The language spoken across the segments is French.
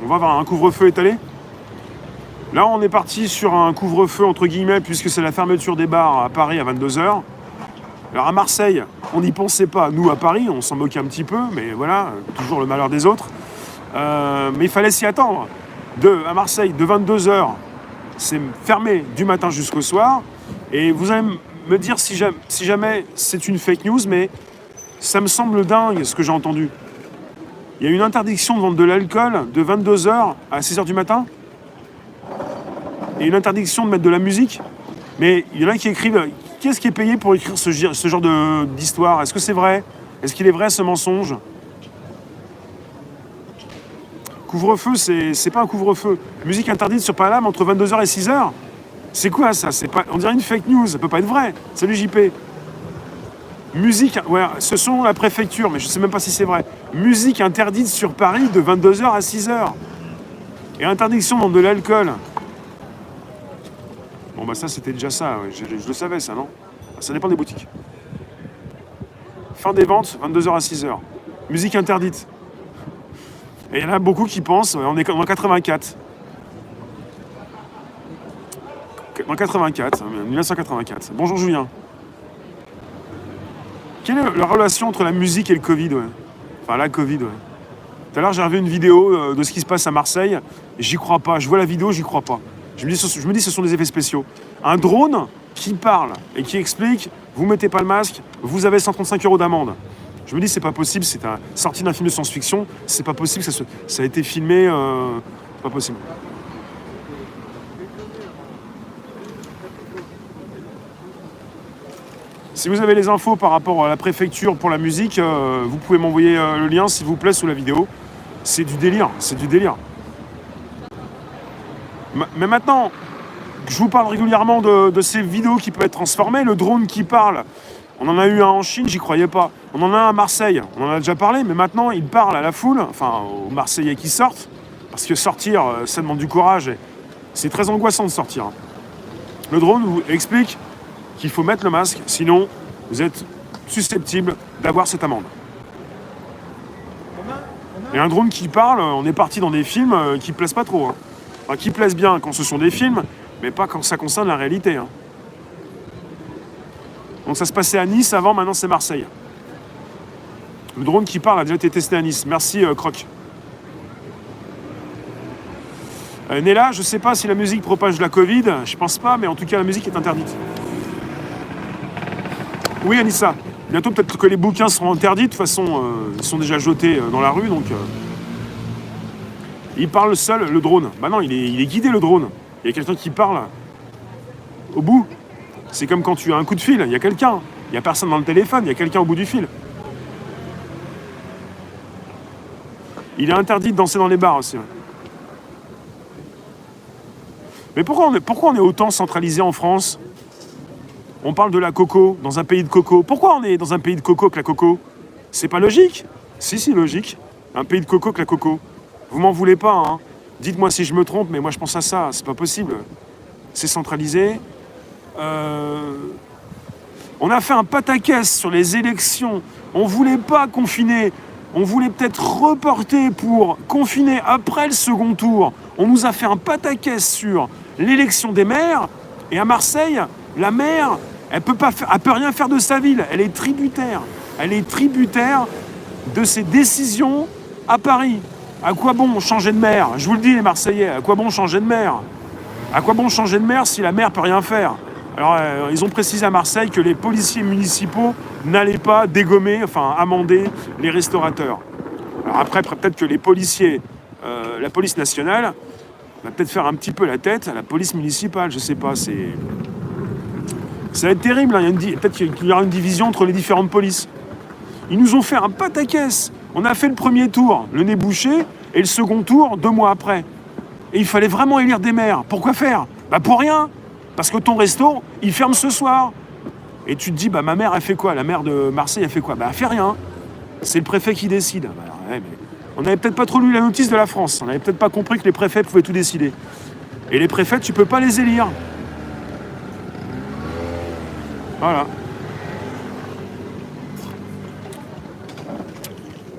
On va avoir un couvre-feu étalé. Là, on est parti sur un couvre-feu, entre guillemets, puisque c'est la fermeture des bars à Paris à 22h. Alors à Marseille, on n'y pensait pas. Nous, à Paris, on s'en moquait un petit peu, mais voilà, toujours le malheur des autres. Mais il fallait s'y attendre. À Marseille, de 22h, c'est fermé du matin jusqu'au soir. Et vous allez me dire si jamais c'est une fake news, mais ça me semble dingue ce que j'ai entendu. Il y a une interdiction de vendre de l'alcool de 22h à 6h du matin. Et une interdiction de mettre de la musique. Mais il y en a qui écrivent... Qui est-ce qui est payé pour écrire ce genre d'histoire? Est-ce que c'est vrai? Est-ce qu'il est vrai ce mensonge? Couvre-feu, c'est pas un couvre-feu. Musique interdite sur Paname entre 22h et 6h? C'est quoi ça? On dirait une fake news, ça peut pas être vrai. Salut JP. Musique, ouais, ce sont la préfecture, mais je sais même pas si c'est vrai. Musique interdite sur Paris de 22h à 6h. Et interdiction de vendre de l'alcool. Bon bah ça c'était déjà ça, ouais. Je le savais ça, non? Ça dépend des boutiques. Fin des ventes, 22h à 6h. Musique interdite. Et il y en a beaucoup qui pensent, on est en 84. En 84, 1984. Bonjour Julien. Quelle est la relation entre la musique et le Covid, ouais? Enfin la Covid, ouais. Tout à l'heure j'ai revu une vidéo de ce qui se passe à Marseille. J'y crois pas, je vois la vidéo, j'y crois pas. Je me dis ce sont des effets spéciaux. Un drone qui parle et qui explique, vous mettez pas le masque, vous avez 135 € d'amende. Je me dis c'est pas possible, c'est sorti d'un film de science-fiction, c'est pas possible, ça a été filmé, c'est pas possible. Si vous avez les infos par rapport à la préfecture pour la musique, vous pouvez m'envoyer le lien s'il vous plaît sous la vidéo. C'est du délire, c'est du délire. Mais maintenant, je vous parle régulièrement de ces vidéos qui peuvent être transformées. Le drone qui parle, on en a eu un en Chine, j'y croyais pas. On en a un à Marseille, on en a déjà parlé, mais maintenant il parle à la foule, enfin aux Marseillais qui sortent, parce que sortir, ça demande du courage. Et c'est très angoissant de sortir. Le drone vous explique qu'il faut mettre le masque, sinon vous êtes susceptible d'avoir cette amende. Et un drone qui parle, on est parti dans des films qui plaisent pas trop. Hein. Enfin, qui plaisent bien quand ce sont des films, mais pas quand ça concerne la réalité. Hein. Donc ça se passait à Nice avant, maintenant c'est Marseille. Le drone qui parle a déjà été testé à Nice. Merci Croc. Nella, je sais pas si la musique propage la Covid, je pense pas, mais en tout cas la musique est interdite. Oui Anissa, bientôt peut-être que les bouquins seront interdits, de toute façon ils sont déjà jetés dans la rue, donc... Il parle seul, le drone. Bah non, il est guidé le drone. Il y a quelqu'un qui parle au bout. C'est comme quand tu as un coup de fil, il y a quelqu'un. Il n'y a personne dans le téléphone, il y a quelqu'un au bout du fil. Il est interdit de danser dans les bars aussi. Ouais. Mais pourquoi on est autant centralisé en France? On parle de la coco, dans un pays de coco. Pourquoi on est dans un pays de coco que la coco? C'est pas logique? Si, logique. Un pays de coco que la coco. Vous m'en voulez pas, hein. Dites-moi si je me trompe, mais moi je pense à ça, c'est pas possible. C'est centralisé. On a fait un pataquès sur les élections. On voulait pas confiner. On voulait peut-être reporter pour confiner après le second tour. On nous a fait un pataquès sur l'élection des maires. Et à Marseille, la maire, elle peut rien faire de sa ville. Elle est tributaire. Elle est tributaire de ses décisions à Paris. À quoi bon changer de maire? Je vous le dis les Marseillais, à quoi bon changer de maire? À quoi bon changer de maire si la maire peut rien faire? Alors ils ont précisé à Marseille que les policiers municipaux n'allaient pas dégommer, enfin amender les restaurateurs. Alors après peut-être que les policiers, la police nationale, va peut-être faire un petit peu la tête à la police municipale, je sais pas, ça va être terrible, hein. Peut-être qu'il y aura une division entre les différentes polices. Ils nous ont fait un pataquès. On a fait le premier tour, le nez bouché, et le second tour, 2 mois après. Et il fallait vraiment élire des maires. Pourquoi faire? Bah pour rien. Parce que ton resto, il ferme ce soir. Et tu te dis, bah ma mère, elle fait quoi? La maire de Marseille, elle fait quoi? Bah elle fait rien. C'est le préfet qui décide. Bah, ouais, mais on n'avait peut-être pas trop lu la notice de la France. On n'avait peut-être pas compris que les préfets pouvaient tout décider. Et les préfets, tu peux pas les élire. Voilà.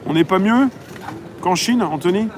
On n'est pas mieux qu'en Chine, Anthony?